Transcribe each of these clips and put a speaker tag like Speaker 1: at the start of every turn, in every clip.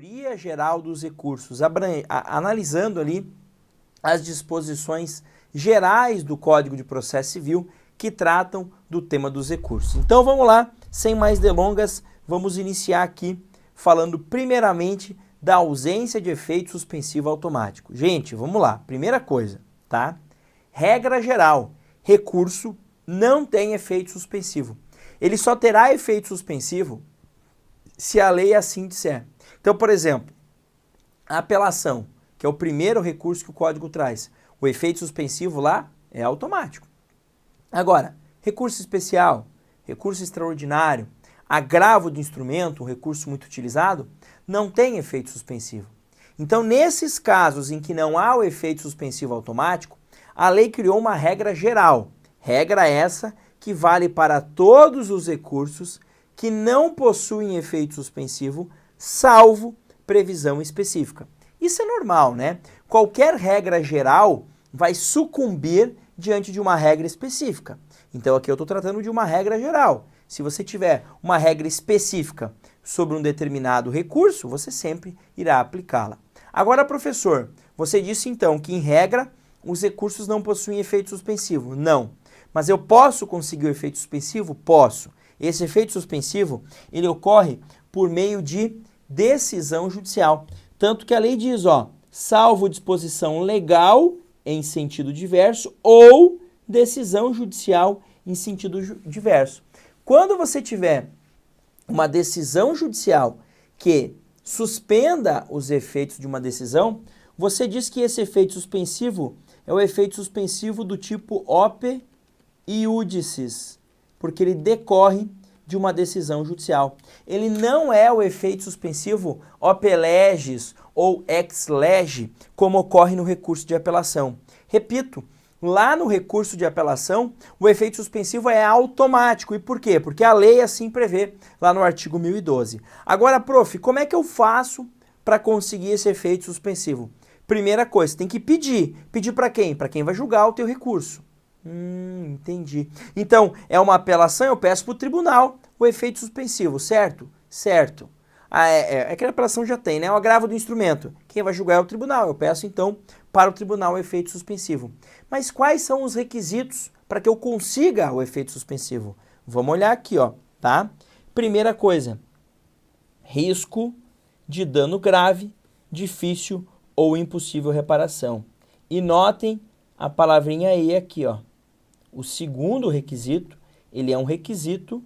Speaker 1: teoria geral dos recursos, analisando ali as disposições gerais do Código de Processo Civil que tratam do tema dos recursos. Então vamos lá, sem mais delongas, vamos iniciar aqui falando primeiramente da ausência de efeito suspensivo automático. Gente, vamos lá, primeira coisa, tá? Regra geral, recurso não tem efeito suspensivo. Ele só terá efeito suspensivo se a lei assim disser. Então, por exemplo, a apelação, que é o primeiro recurso que o Código traz, o efeito suspensivo lá é automático. Agora, recurso especial, recurso extraordinário, agravo do instrumento, um recurso muito utilizado, não tem efeito suspensivo. Então, nesses casos em que não há o efeito suspensivo automático, a lei criou uma regra geral. Regra essa que vale para todos os recursos que não possuem efeito suspensivo, salvo previsão específica. Isso é normal, né? Qualquer regra geral vai sucumbir diante de uma regra específica. Então aqui eu estou tratando de uma regra geral. Se você tiver uma regra específica sobre um determinado recurso, você sempre irá aplicá-la. Agora, professor, você disse então que em regra os recursos não possuem efeito suspensivo. Não. Mas eu posso conseguir o efeito suspensivo? Posso. Esse efeito suspensivo, ele ocorre por meio de decisão judicial. Tanto que a lei diz, salvo disposição legal em sentido diverso ou decisão judicial em sentido diverso. Quando você tiver uma decisão judicial que suspenda os efeitos de uma decisão, você diz que esse efeito suspensivo é o efeito suspensivo do tipo ope iudicis, porque ele decorre de uma decisão judicial. Ele não é o efeito suspensivo ope legis ou ex lege, como ocorre no recurso de apelação. Repito, lá no recurso de apelação, o efeito suspensivo é automático. E por quê? Porque a lei assim prevê, lá no artigo 1012. Agora, prof, como é que eu faço para conseguir esse efeito suspensivo? Primeira coisa, tem que pedir. Pedir para quem? Para quem vai julgar o teu recurso. Entendi. Então, é uma apelação, eu peço para o tribunal o efeito suspensivo, certo? Certo. É que a apelação já tem, né? O agravo do instrumento. Quem vai julgar é o tribunal. Eu peço, então, para o tribunal o efeito suspensivo. Mas quais são os requisitos para que eu consiga o efeito suspensivo? Vamos olhar aqui, tá? Primeira coisa, risco de dano grave, difícil ou impossível reparação. E notem a palavrinha E aqui, O segundo requisito, ele é um requisito,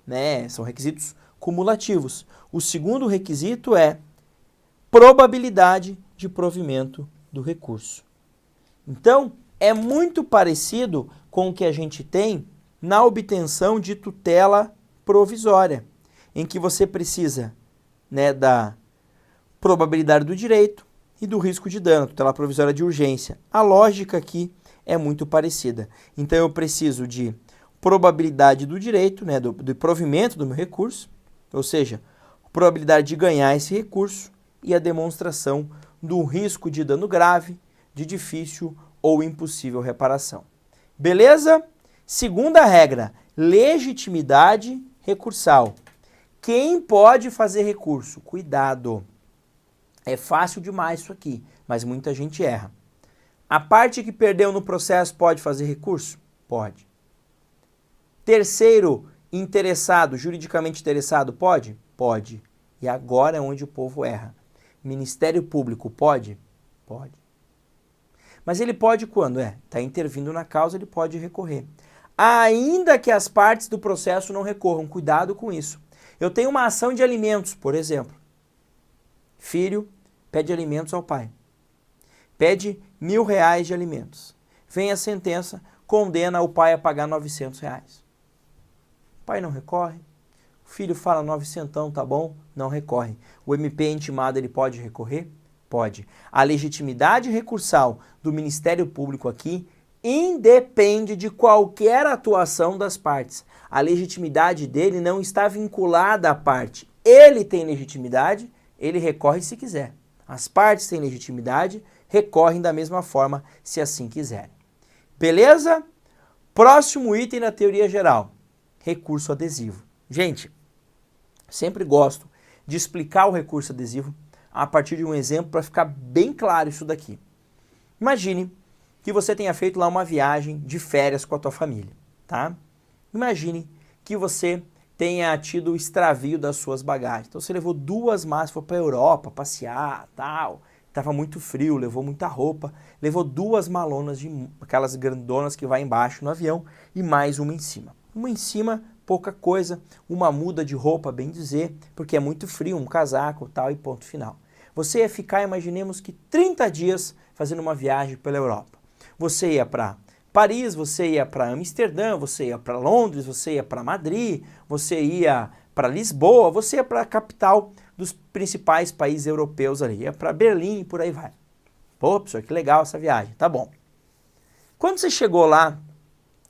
Speaker 1: né? São requisitos cumulativos. O segundo requisito é probabilidade de provimento do recurso. Então, é muito parecido com o que a gente tem na obtenção de tutela provisória, em que você precisa, né, da probabilidade do direito e do risco de dano, tutela provisória de urgência. A lógica aqui é muito parecida. Então, eu preciso de probabilidade do direito, né, do provimento do meu recurso, ou seja, probabilidade de ganhar esse recurso e a demonstração do risco de dano grave, de difícil ou impossível reparação. Beleza? Segunda regra, legitimidade recursal. Quem pode fazer recurso? Cuidado. É fácil demais isso aqui, mas muita gente erra. A parte que perdeu no processo pode fazer recurso? Pode. Terceiro interessado, juridicamente interessado, pode? Pode. E agora é onde o povo erra. Ministério Público pode? Pode. Mas ele pode quando? Está intervindo na causa, ele pode recorrer. Ainda que as partes do processo não recorram, cuidado com isso. Eu tenho uma ação de alimentos, por exemplo. Filho pede alimentos ao pai. Pede R$1.000 de alimentos. Vem a sentença, condena o pai a pagar R$900. O pai não recorre. O filho fala 900, tá bom? Não recorre. O MP intimado, ele pode recorrer? Pode. A legitimidade recursal do Ministério Público aqui independe de qualquer atuação das partes. A legitimidade dele não está vinculada à parte. Ele tem legitimidade, ele recorre se quiser. As partes têm legitimidade, recorrem da mesma forma se assim quiserem. Beleza? Próximo item da teoria geral. Recurso adesivo. Gente, sempre gosto de explicar o recurso adesivo a partir de um exemplo para ficar bem claro isso daqui. Imagine que você tenha feito lá uma viagem de férias com a tua família, tá? Imagine que você tenha tido o extravio das suas bagagens. Então você levou 2 malas, foi para a Europa passear, tal, estava muito frio, levou muita roupa, levou 2 malonas, aquelas grandonas que vai embaixo no avião, e mais uma em cima. Uma em cima, pouca coisa, uma muda de roupa, bem dizer, porque é muito frio, um casaco, tal, e ponto final. Você ia ficar, imaginemos que 30 dias fazendo uma viagem pela Europa. Você ia para Paris, você ia para Amsterdã, você ia para Londres, você ia para Madrid, você ia para Lisboa, você ia para a capital dos principais países europeus ali, ia para Berlim e por aí vai. Pô, professor, que legal essa viagem, tá bom. Quando você chegou lá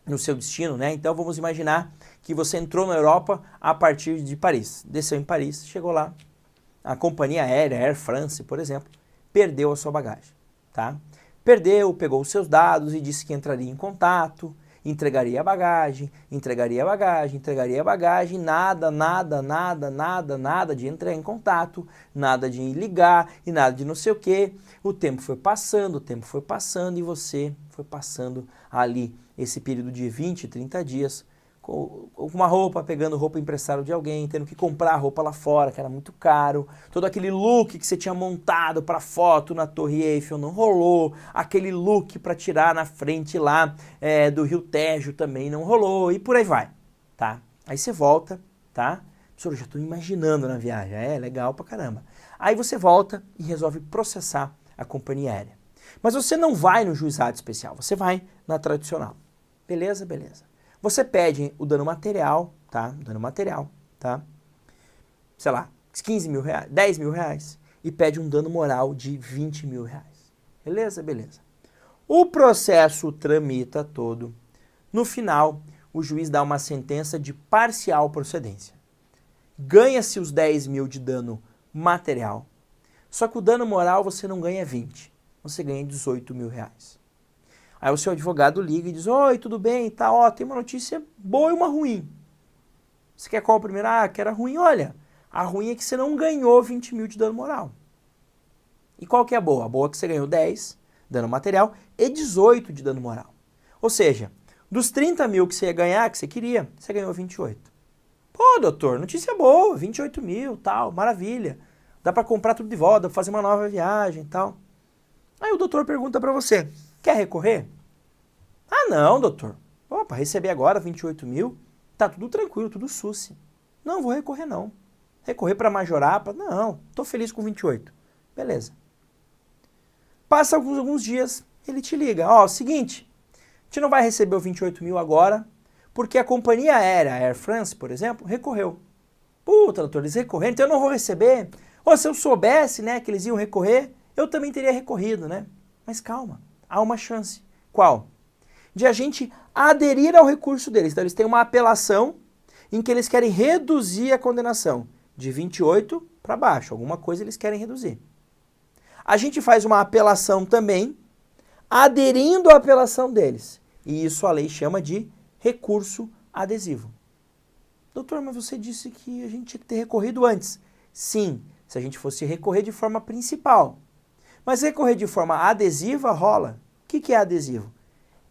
Speaker 1: no seu destino, né, então vamos imaginar que você entrou na Europa a partir de Paris, desceu em Paris, chegou lá, a companhia aérea, Air France, por exemplo, perdeu a sua bagagem, tá? Perdeu, pegou os seus dados e disse que entraria em contato, entregaria a bagagem, nada de entrar em contato, nada de ligar e nada de não sei o quê. O tempo foi passando e você foi passando ali esse período de 20, 30 dias com uma roupa, pegando roupa emprestada de alguém, tendo que comprar roupa lá fora, que era muito caro, todo aquele look que você tinha montado para foto na Torre Eiffel não rolou, aquele look para tirar na frente lá do Rio Tejo também não rolou, e por aí vai, tá? Aí você volta, tá? Professor, eu já estou imaginando na viagem, legal pra caramba. Aí você volta e resolve processar a companhia aérea. Mas você não vai no juizado especial, você vai na tradicional. Beleza? Beleza. Você pede o dano material, tá? Sei lá, 15 mil reais, 10 mil reais. E pede um dano moral de 20 mil reais. Beleza? Beleza. O processo tramita todo. No final, o juiz dá uma sentença de parcial procedência. Ganha-se os 10 mil de dano material. Só que o dano moral você não ganha 20. Você ganha 18 mil reais. Aí o seu advogado liga e diz, oi, tudo bem, tá, ó, tem uma notícia boa e uma ruim. Você quer qual primeiro? Quero a ruim. Olha, a ruim é que você não ganhou 20 mil de dano moral. E qual que é a boa? A boa é que você ganhou 10, dano material, e 18 de dano moral. Ou seja, dos 30 mil que você ia ganhar, que você queria, você ganhou 28. Pô, doutor, notícia boa, 28 mil, tal, maravilha. Dá para comprar tudo de volta, dá pra fazer uma nova viagem e tal. Aí o doutor pergunta para você, quer recorrer? Não, doutor. Para receber agora 28 mil, tá tudo tranquilo, tudo susse. Não, vou recorrer não. Recorrer para majorar, não, tô feliz com 28. Beleza. Passa alguns dias, ele te liga. Seguinte, a gente não vai receber o 28 mil agora, porque a companhia aérea, a Air France, por exemplo, recorreu. Puta, doutor, eles recorreram, então eu não vou receber. Se eu soubesse, né, que eles iam recorrer, eu também teria recorrido, né? Mas calma, há uma chance. Qual? De a gente aderir ao recurso deles. Então eles têm uma apelação em que eles querem reduzir a condenação de 28 para baixo. Alguma coisa eles querem reduzir. A gente faz uma apelação também, aderindo à apelação deles. E isso a lei chama de recurso adesivo. Doutor, mas você disse que a gente tinha que ter recorrido antes. Sim, se a gente fosse recorrer de forma principal. Mas recorrer de forma adesiva rola. O que é adesivo?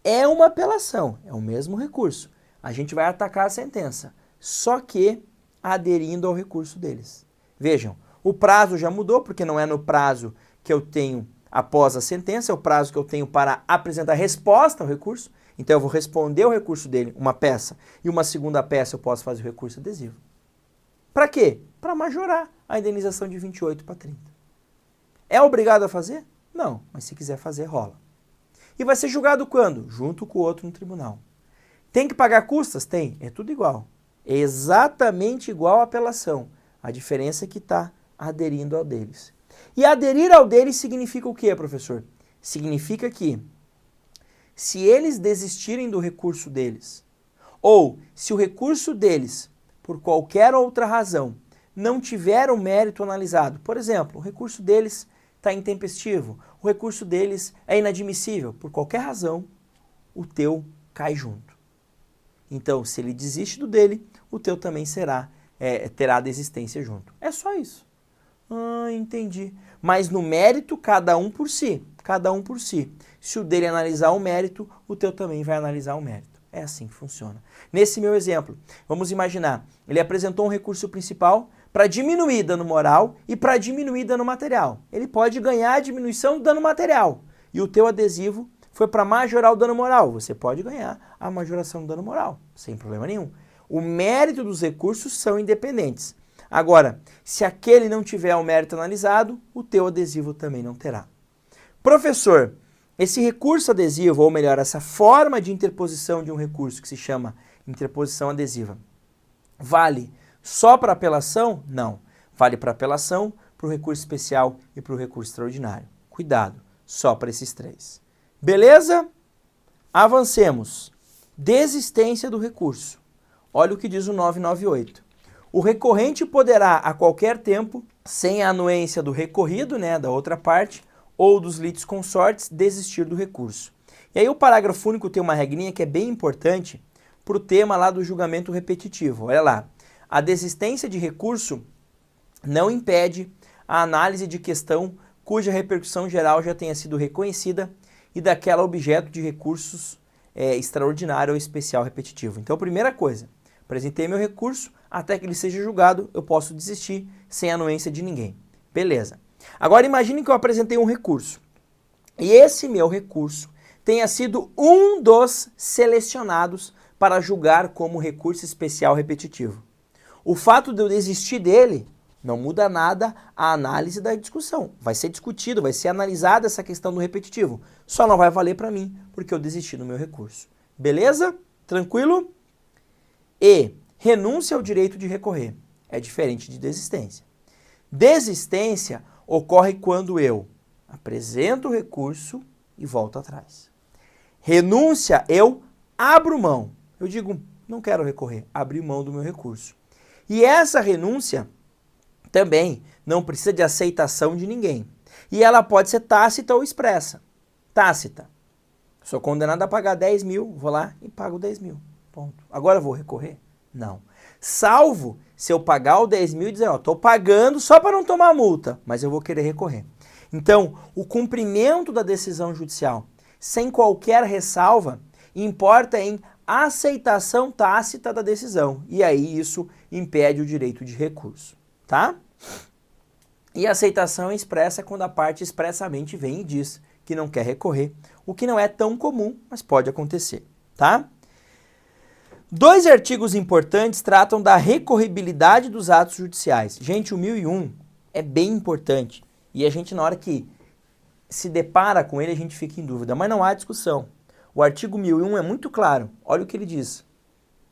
Speaker 1: É uma apelação, é o mesmo recurso. A gente vai atacar a sentença, só que aderindo ao recurso deles. Vejam, o prazo já mudou, porque não é no prazo que eu tenho após a sentença, é o prazo que eu tenho para apresentar resposta ao recurso. Então eu vou responder ao recurso dele, uma peça, e uma segunda peça eu posso fazer o recurso adesivo. Para quê? Para majorar a indenização de 28 para 30. É obrigado a fazer? Não, mas se quiser fazer, rola. E vai ser julgado quando? Junto com o outro no tribunal. Tem que pagar custas? Tem. É tudo igual. É exatamente igual à apelação. A diferença é que está aderindo ao deles. E aderir ao deles significa o quê, professor? Significa que se eles desistirem do recurso deles, ou se o recurso deles, por qualquer outra razão, não tiver o mérito analisado, por exemplo, o recurso deles está intempestivo, o recurso deles é inadmissível, por qualquer razão, o teu cai junto. Então, se ele desiste do dele, o teu também terá desistência junto. É só isso. Ah, entendi. Mas no mérito, cada um por si. Cada um por si. Se o dele analisar o mérito, o teu também vai analisar o mérito. É assim que funciona. Nesse meu exemplo, vamos imaginar, ele apresentou um recurso principal para diminuir dano moral e para diminuir dano material. Ele pode ganhar a diminuição do dano material. E o teu adesivo foi para majorar o dano moral. Você pode ganhar a majoração do dano moral, sem problema nenhum. O mérito dos recursos são independentes. Agora, se aquele não tiver o mérito analisado, o teu adesivo também não terá. Professor, esse recurso adesivo, ou melhor, essa forma de interposição de um recurso que se chama interposição adesiva, vale só para apelação? Não. Vale para apelação, para o recurso especial e para o recurso extraordinário. Cuidado, só para esses três. Beleza? Avancemos. Desistência do recurso. Olha o que diz o 998. O recorrente poderá, a qualquer tempo, sem a anuência do recorrido, né, da outra parte, ou dos litisconsortes, desistir do recurso. E aí o parágrafo único tem uma regrinha que é bem importante para o tema lá do julgamento repetitivo. Olha lá. A desistência de recurso não impede a análise de questão cuja repercussão geral já tenha sido reconhecida e daquela objeto de recursos extraordinário ou especial repetitivo. Então, primeira coisa, apresentei meu recurso, até que ele seja julgado, eu posso desistir sem anuência de ninguém. Beleza. Agora imagine que eu apresentei um recurso e esse meu recurso tenha sido um dos selecionados para julgar como recurso especial repetitivo. O fato de eu desistir dele não muda nada a análise da discussão. Vai ser discutido, vai ser analisada essa questão do repetitivo. Só não vai valer para mim porque eu desisti do meu recurso. Beleza? Tranquilo? E renúncia ao direito de recorrer. É diferente de desistência. Desistência ocorre quando eu apresento o recurso e volto atrás. Renúncia, eu abro mão. Eu digo, não quero recorrer, abri mão do meu recurso. E essa renúncia também não precisa de aceitação de ninguém. E ela pode ser tácita ou expressa. Tácita. Sou condenado a pagar 10 mil, vou lá e pago 10 mil. Ponto. Agora eu vou recorrer? Não. Salvo se eu pagar o 10 mil e dizer, ó, estou pagando só para não tomar multa, mas eu vou querer recorrer. Então, o cumprimento da decisão judicial sem qualquer ressalva importa em aceitação tácita da decisão. E aí isso impede o direito de recurso, tá? E a aceitação expressa quando a parte expressamente vem e diz que não quer recorrer, o que não é tão comum, mas pode acontecer, tá? Dois artigos importantes tratam da recorribilidade dos atos judiciais. Gente, o 1001 é bem importante e a gente, na hora que se depara com ele, a gente fica em dúvida, mas não há discussão. O artigo 1001 é muito claro. Olha o que ele diz.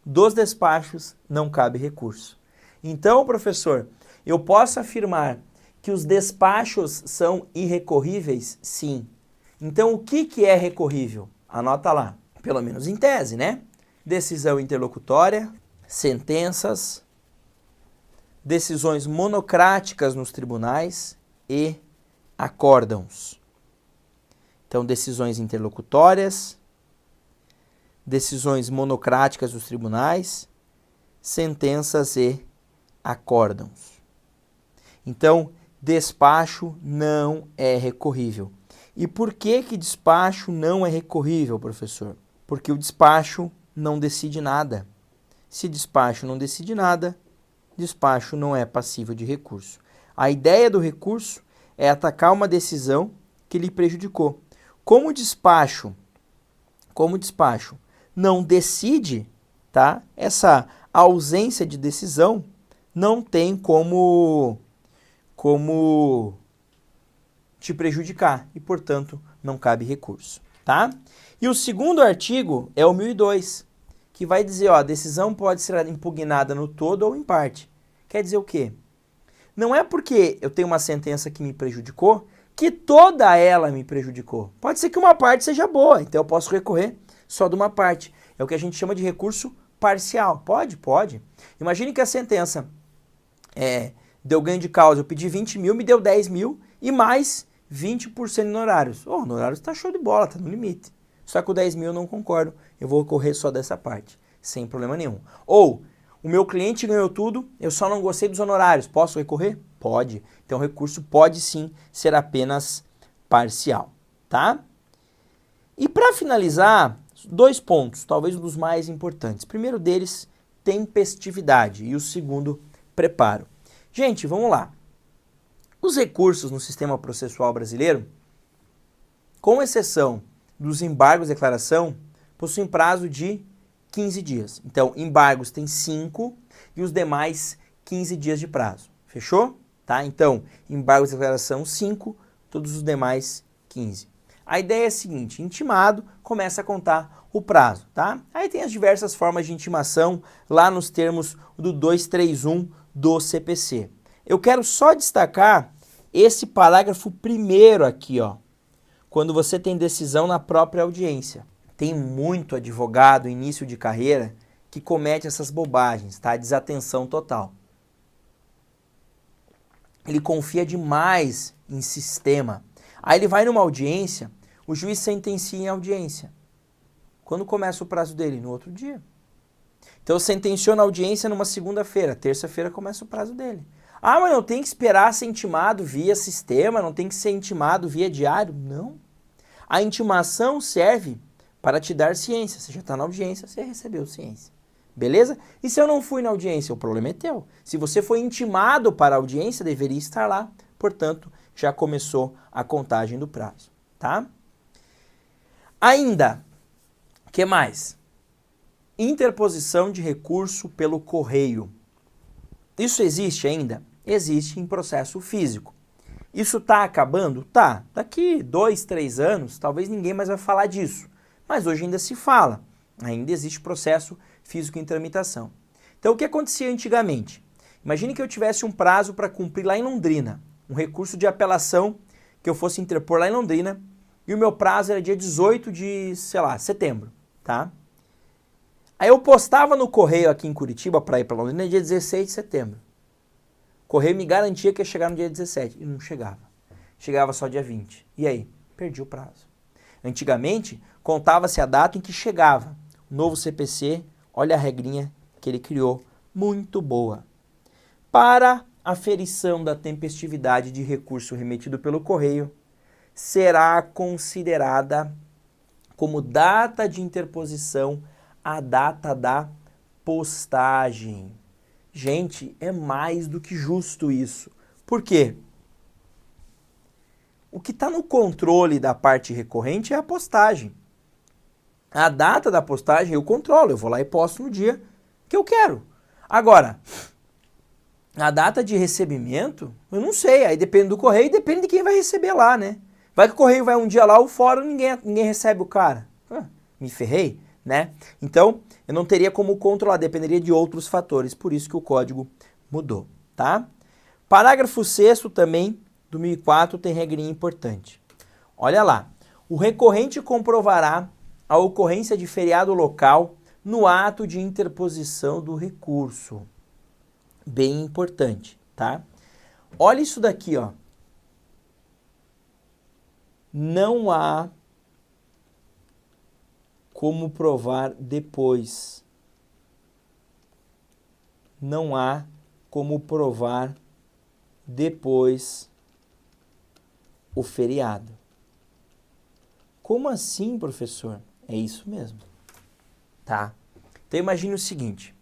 Speaker 1: Dos despachos não cabe recurso. Então, professor, eu posso afirmar que os despachos são irrecorríveis? Sim. Então, o que é recorrível? Anota lá, pelo menos em tese, né? Decisão interlocutória, sentenças, decisões monocráticas nos tribunais e acórdãos. Então, decisões interlocutórias, decisões monocráticas dos tribunais, sentenças e acórdãos. Então, despacho não é recorrível. E por que despacho não é recorrível, professor? Porque o despacho não decide nada. Se despacho não decide nada, despacho não é passível de recurso. A ideia do recurso é atacar uma decisão que lhe prejudicou. Como despacho não decide, tá? Essa ausência de decisão não tem como te prejudicar e, portanto, não cabe recurso, tá? E o segundo artigo é o 1002, que vai dizer, ó, a decisão pode ser impugnada no todo ou em parte. Quer dizer o quê? Não é porque eu tenho uma sentença que me prejudicou que toda ela me prejudicou. Pode ser que uma parte seja boa, então eu posso recorrer só de uma parte. É o que a gente chama de recurso parcial. Pode. Imagine que a sentença deu ganho de causa, eu pedi 20 mil, me deu 10 mil e mais 20% de honorários. O honorários está show de bola, está no limite. Só que o 10 mil eu não concordo, eu vou recorrer só dessa parte, sem problema nenhum. Ou, o meu cliente ganhou tudo, eu só não gostei dos honorários, posso recorrer? Pode. Então, o recurso pode sim ser apenas parcial, tá? E para finalizar, 2 pontos, talvez um dos mais importantes. O primeiro deles, tempestividade, e o segundo, preparo. Gente, vamos lá. Os recursos no sistema processual brasileiro, com exceção dos embargos de declaração, possuem prazo de 15 dias. Então, embargos tem 5 e os demais 15 dias de prazo. Fechou? Tá? Então, embargos de declaração 5, todos os demais 15. A ideia é a seguinte, intimado começa a contar o prazo, tá? Aí tem as diversas formas de intimação lá nos termos do 231 do CPC. Eu quero só destacar esse parágrafo primeiro aqui, ó, quando você tem decisão na própria audiência. Tem muito advogado, início de carreira, que comete essas bobagens, tá? Desatenção total. Ele confia demais em sistema. Aí ele vai numa audiência, o juiz sentencia em audiência. Quando começa o prazo dele? No outro dia. Então sentenciou na audiência numa segunda-feira, terça-feira começa o prazo dele. Ah, mas não tem que esperar ser intimado via sistema, não tem que ser intimado via diário? Não. A intimação serve para te dar ciência. Você já está na audiência, você recebeu ciência. Beleza? E se eu não fui na audiência? O problema é teu. Se você foi intimado para a audiência, deveria estar lá. Portanto, já começou a contagem do prazo. Tá? Ainda, o que mais? Interposição de recurso pelo correio. Isso existe ainda? Existe em processo físico. Isso está acabando? Tá. Daqui 2, 3 anos, talvez ninguém mais vai falar disso. Mas hoje ainda se fala. Ainda existe processo físico em tramitação. Então, o que acontecia antigamente? Imagine que eu tivesse um prazo para cumprir lá em Londrina. Um recurso de apelação que eu fosse interpor lá em Londrina. E o meu prazo era dia 18 de, sei lá, setembro. Tá? Aí eu postava no correio aqui em Curitiba para ir para Londrina dia 16 de setembro. O correio me garantia que ia chegar no dia 17 e não chegava. Chegava só dia 20. E aí? Perdi o prazo. Antigamente, contava-se a data em que chegava. O novo CPC, olha a regrinha que ele criou, muito boa. Para aferição da tempestividade de recurso remetido pelo correio, será considerada como data de interposição a data da postagem. Gente, é mais do que justo isso. Por quê? O que está no controle da parte recorrente é a postagem. A data da postagem eu controlo, eu vou lá e posto no dia que eu quero. Agora, a data de recebimento, eu não sei, aí depende do correio e depende de quem vai receber lá, né? Vai que o correio vai um dia lá, o fórum, ninguém recebe o cara. Me ferrei, né? Então, eu não teria como controlar, dependeria de outros fatores, por isso que o código mudou, tá? Parágrafo 6º também, do 1004, tem regrinha importante. Olha lá, o recorrente comprovará a ocorrência de feriado local no ato de interposição do recurso. Bem importante, tá? Olha isso daqui, ó. Não há como provar depois. Não há como provar depois o feriado. Como assim, professor? É isso mesmo, tá? Então imagine o seguinte.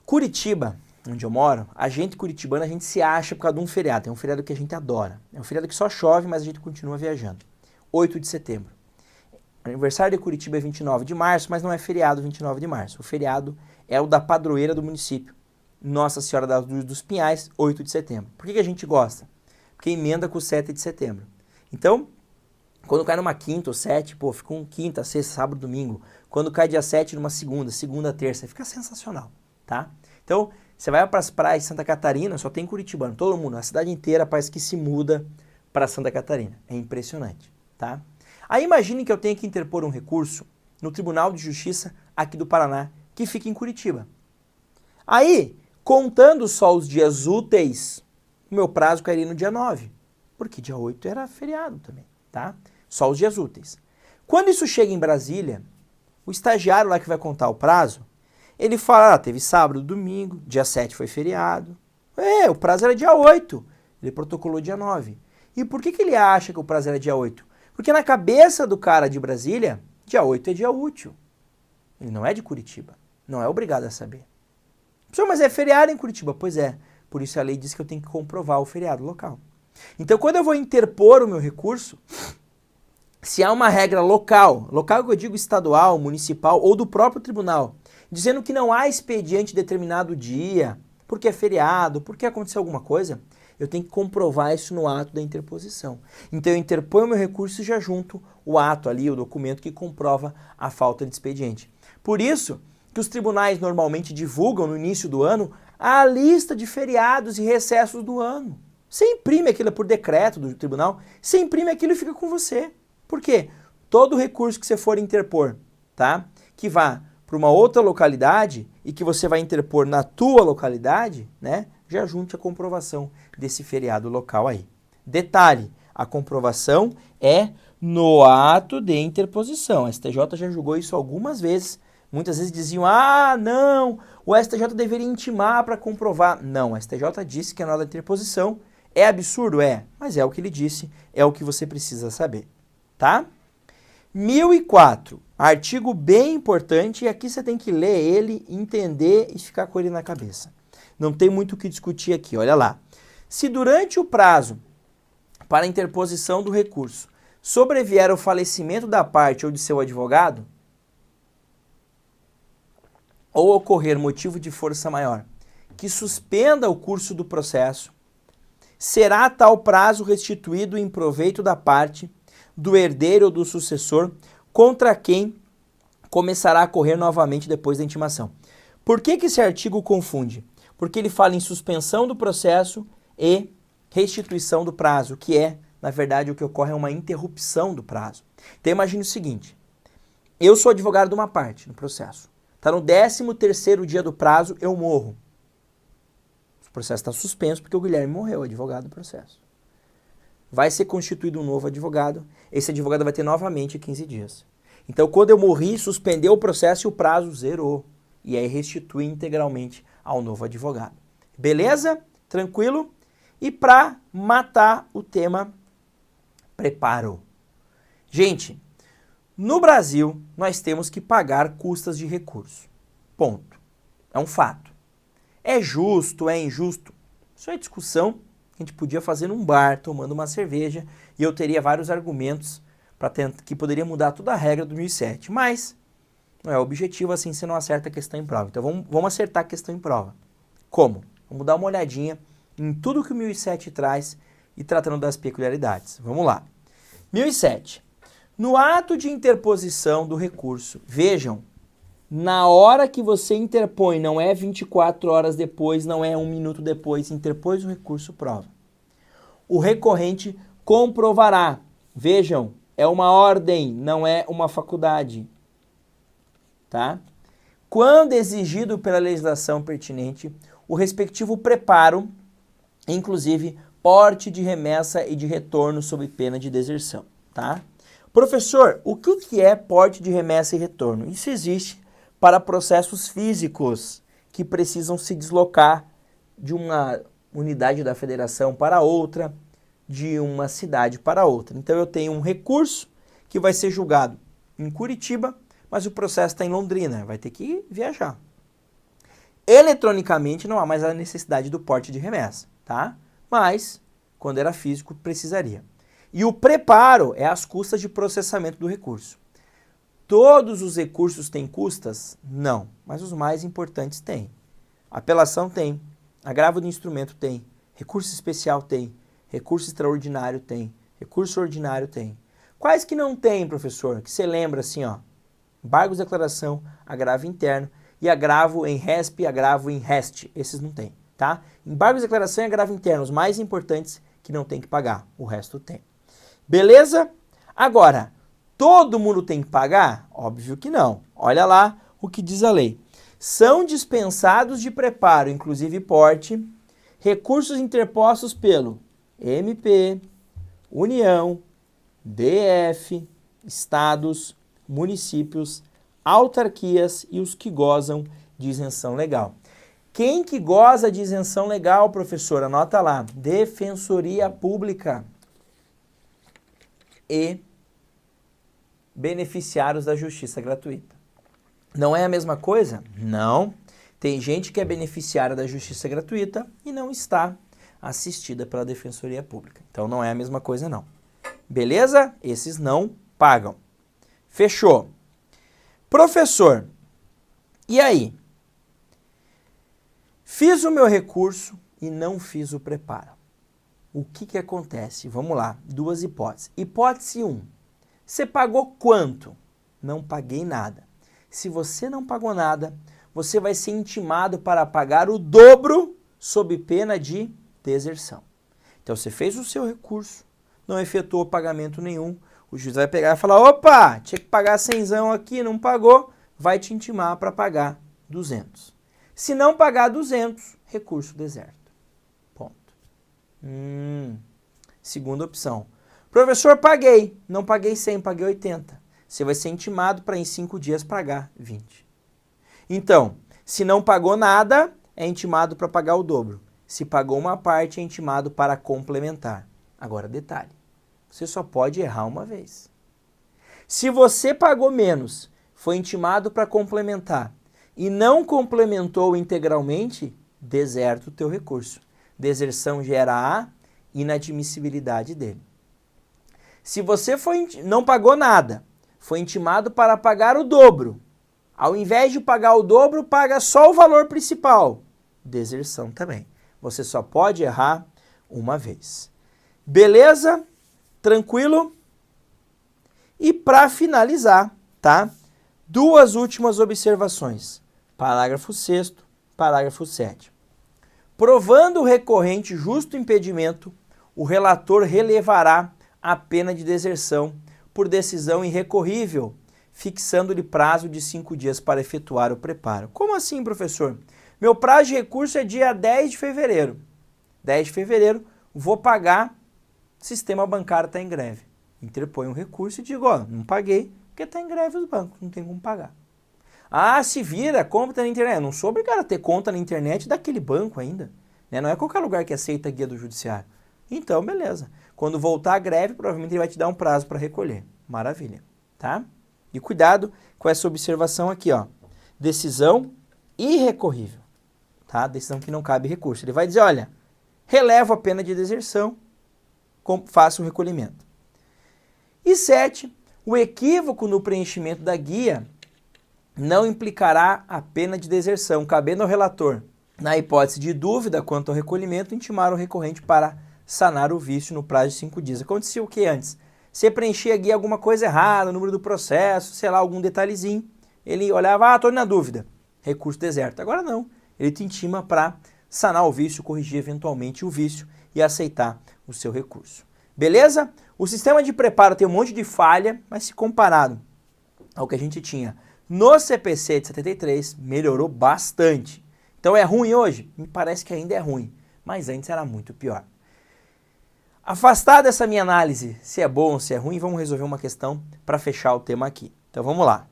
Speaker 1: Curitiba, onde eu moro, a gente curitibana, a gente se acha por causa de um feriado. É um feriado que a gente adora. É um feriado que só chove, mas a gente continua viajando. 8 de setembro. O aniversário de Curitiba é 29 de março, mas não é feriado 29 de março. O feriado é o da padroeira do município. Nossa Senhora da Luz dos Pinhais, 8 de setembro. Por que a gente gosta? Porque emenda com o 7 de setembro. Então, quando cai numa quinta ou 7, pô, fica um quinta, sexta, sábado, domingo. Quando cai dia 7 numa segunda, terça, fica sensacional, tá? Então, você vai para as praias de Santa Catarina, só tem curitibano, todo mundo, a cidade inteira parece que se muda para Santa Catarina. É impressionante, tá? Aí imagine que eu tenha que interpor um recurso no Tribunal de Justiça aqui do Paraná, que fica em Curitiba. Aí, contando só os dias úteis, o meu prazo cairia no dia 9, porque dia 8 era feriado também, tá? Só os dias úteis. Quando isso chega em Brasília, o estagiário lá que vai contar o prazo, ele fala, teve sábado, domingo, dia 7 foi feriado, O prazo era dia 8. Ele protocolou dia 9. E por que ele acha que o prazo era dia 8? Porque na cabeça do cara de Brasília, dia 8 é dia útil. Ele não é de Curitiba. Não é obrigado a saber. Pessoal, mas é feriado em Curitiba. Pois é. Por isso a lei diz que eu tenho que comprovar o feriado local. Então, quando eu vou interpor o meu recurso, se há uma regra local que eu digo estadual, municipal ou do próprio tribunal, dizendo que não há expediente determinado dia, porque é feriado, porque aconteceu alguma coisa, eu tenho que comprovar isso no ato da interposição. Então eu interponho o meu recurso e já junto o ato ali, o documento que comprova a falta de expediente. Por isso que os tribunais normalmente divulgam no início do ano a lista de feriados e recessos do ano. Você imprime aquilo por decreto do tribunal, você imprime aquilo e fica com você. Por quê? Todo recurso que você for interpor, tá? Que vá para uma outra localidade e que você vai interpor na tua localidade, né? Já junte a comprovação desse feriado local aí. Detalhe, a comprovação é no ato de interposição. A STJ já julgou isso algumas vezes. Muitas vezes diziam, não, o STJ deveria intimar para comprovar. Não, a STJ disse que é na hora da interposição. É absurdo? É, mas é o que ele disse, é o que você precisa saber, tá? 1004, artigo bem importante, e aqui você tem que ler ele, entender e ficar com ele na cabeça. Não tem muito o que discutir aqui, olha lá. Se durante o prazo para a interposição do recurso sobrevier o falecimento da parte ou de seu advogado, ou ocorrer motivo de força maior que suspenda o curso do processo, será tal prazo restituído em proveito da parte, do herdeiro ou do sucessor, contra quem começará a correr novamente depois da intimação. Por que esse artigo confunde? Porque ele fala em suspensão do processo e restituição do prazo, que é, na verdade, o que ocorre é uma interrupção do prazo. Então imagine o seguinte, eu sou advogado de uma parte no processo, está no 13º dia do prazo, eu morro. O processo está suspenso porque o Guilherme morreu, o advogado do processo. Vai ser constituído um novo advogado, esse advogado vai ter novamente 15 dias. Então, quando eu morri, suspendeu o processo e o prazo zerou. E aí restitui integralmente ao novo advogado. Beleza? Tranquilo? E para matar o tema, preparo. Gente, no Brasil, nós temos que pagar custas de recurso. Ponto. É um fato. É justo, é injusto? Isso é discussão que a gente podia fazer num bar, tomando uma cerveja, e eu teria vários argumentos que poderia mudar toda a regra do 1007. Mas não é objetivo, assim você não acerta a questão em prova. Então vamos acertar a questão em prova. Como? Vamos dar uma olhadinha em tudo que o 1007 traz e tratando das peculiaridades. Vamos lá. 1007. No ato de interposição do recurso, vejam, na hora que você interpõe, não é 24 horas depois, não é 1 minuto depois, interpôs o recurso, prova. O recorrente comprovará. Vejam, é uma ordem, não é uma faculdade. Tá? Quando exigido pela legislação pertinente, o respectivo preparo, inclusive porte de remessa e de retorno sob pena de deserção. Tá? Professor, o que é porte de remessa e retorno? Isso existe para processos físicos que precisam se deslocar de uma unidade da federação para outra, de uma cidade para outra. Então eu tenho um recurso que vai ser julgado em Curitiba, mas o processo está em Londrina, vai ter que viajar. Eletronicamente não há mais a necessidade do porte de remessa, tá? Mas, quando era físico, precisaria. E o preparo é as custas de processamento do recurso. Todos os recursos têm custas? Não, mas os mais importantes têm. Apelação tem, agravo de instrumento tem, recurso especial tem, recurso extraordinário tem, recurso ordinário tem. Quais que não tem, professor? Que você lembra assim, ó, embargos de declaração, agravo interno e agravo em RESP e agravo em REST. Esses não tem, tá? Embargos de declaração e agravo interno, os mais importantes que não tem que pagar, o resto tem. Beleza? Agora, todo mundo tem que pagar? Óbvio que não. Olha lá o que diz a lei. São dispensados de preparo, inclusive porte, recursos interpostos pelo MP, União, DF, estados, municípios, autarquias e os que gozam de isenção legal. Quem que goza de isenção legal, professor? Anota lá. Defensoria Pública e beneficiários da justiça gratuita. Não é a mesma coisa? Não. Tem gente que é beneficiária da justiça gratuita e não está assistida pela Defensoria Pública. Então não é a mesma coisa não. Beleza? Esses não pagam. Fechou. Professor, e aí? Fiz o meu recurso e não fiz o preparo. O que acontece? Vamos lá, duas hipóteses. Hipótese 1. Você pagou quanto? Não paguei nada. Se você não pagou nada, você vai ser intimado para pagar o dobro sob pena de deserção. Então você fez o seu recurso, não efetuou pagamento nenhum, o juiz vai pegar e falar, opa, tinha que pagar 100 aqui, não pagou, vai te intimar para pagar 200. Se não pagar 200, recurso deserto. Ponto. Segunda opção. Professor, paguei. Não paguei 100, paguei 80. Você vai ser intimado para em 5 dias pagar 20. Então, se não pagou nada, é intimado para pagar o dobro. Se pagou uma parte, é intimado para complementar. Agora, detalhe. Você só pode errar uma vez. Se você pagou menos, foi intimado para complementar e não complementou integralmente, deserta o teu recurso. Deserção gera a inadmissibilidade dele. Se você não pagou nada, foi intimado para pagar o dobro. Ao invés de pagar o dobro, paga só o valor principal. Deserção também. Você só pode errar uma vez. Beleza? Tranquilo? E para finalizar, tá? Duas últimas observações. Parágrafo 6º, parágrafo 7º. Provando o recorrente justo impedimento, o relator relevará a pena de deserção por decisão irrecorrível, fixando-lhe prazo de 5 dias para efetuar o preparo. Como assim, professor? Meu prazo de recurso é dia 10 de fevereiro. 10 de fevereiro, vou pagar, sistema bancário está em greve. Interpõe um recurso e digo, ó, não paguei, porque está em greve os bancos, não tem como pagar. Ah, se vira, compra na internet. Eu não sou obrigado a ter conta na internet daquele banco ainda. Né? Não é qualquer lugar que aceita a guia do judiciário. Então, beleza. Quando voltar a greve, provavelmente ele vai te dar um prazo para recolher. Maravilha, tá? E cuidado com essa observação aqui, ó. Decisão irrecorrível, tá? Decisão que não cabe recurso. Ele vai dizer, olha, relevo a pena de deserção, faça o recolhimento. E 7, o equívoco no preenchimento da guia não implicará a pena de deserção, cabendo ao relator, na hipótese de dúvida quanto ao recolhimento, intimar o recorrente para sanar o vício no prazo de 5 dias. Acontecia o que antes? Você preenchia a guia alguma coisa errada, o número do processo, sei lá, algum detalhezinho. Ele olhava, estou na dúvida, recurso deserto. Agora não, ele te intima para sanar o vício, corrigir eventualmente o vício e aceitar o seu recurso. Beleza? O sistema de preparo tem um monte de falha, mas se comparado ao que a gente tinha no CPC de 73, melhorou bastante. Então é ruim hoje? Me parece que ainda é ruim, mas antes era muito pior. Afastado dessa minha análise, se é bom ou se é ruim, vamos resolver uma questão para fechar o tema aqui. Então vamos lá.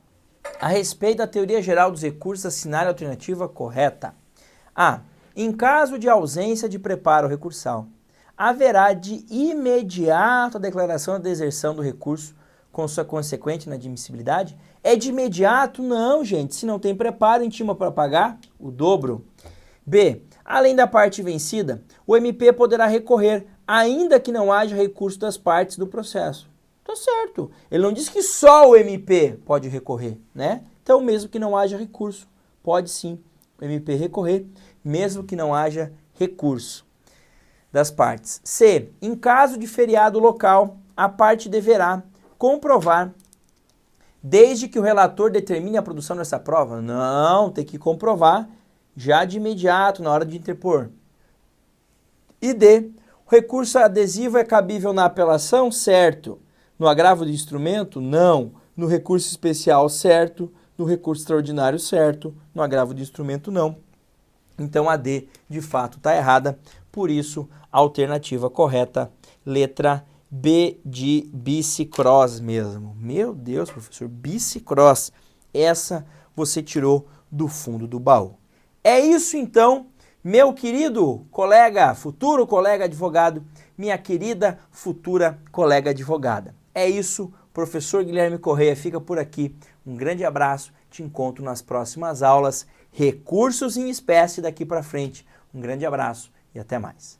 Speaker 1: A respeito da teoria geral dos recursos, assinale a alternativa correta. A. Em caso de ausência de preparo recursal, haverá de imediato a declaração da deserção do recurso com sua consequente inadmissibilidade? É de imediato? Não, gente. Se não tem preparo, intima para pagar o dobro. B. Além da parte vencida, o MP poderá recorrer, ainda que não haja recurso das partes do processo. Tá certo. Ele não diz que só o MP pode recorrer, né? Então, mesmo que não haja recurso, pode sim o MP recorrer, mesmo que não haja recurso das partes. C. Em caso de feriado local, a parte deverá comprovar, desde que o relator determine a produção dessa prova. Não, tem que comprovar já de imediato, na hora de interpor. E D. O recurso adesivo é cabível na apelação? Certo. No agravo de instrumento? Não. No recurso especial? Certo. No recurso extraordinário? Certo. No agravo de instrumento? Não. Então a D, de fato, está errada. Por isso, a alternativa correta, letra B de bicicross mesmo. Meu Deus, professor, bicicross. Essa você tirou do fundo do baú. É isso então, meu querido colega, futuro colega advogado, minha querida futura colega advogada. É isso, professor Guilherme Correia fica por aqui. Um grande abraço, te encontro nas próximas aulas. Recursos em espécie daqui para frente. Um grande abraço e até mais.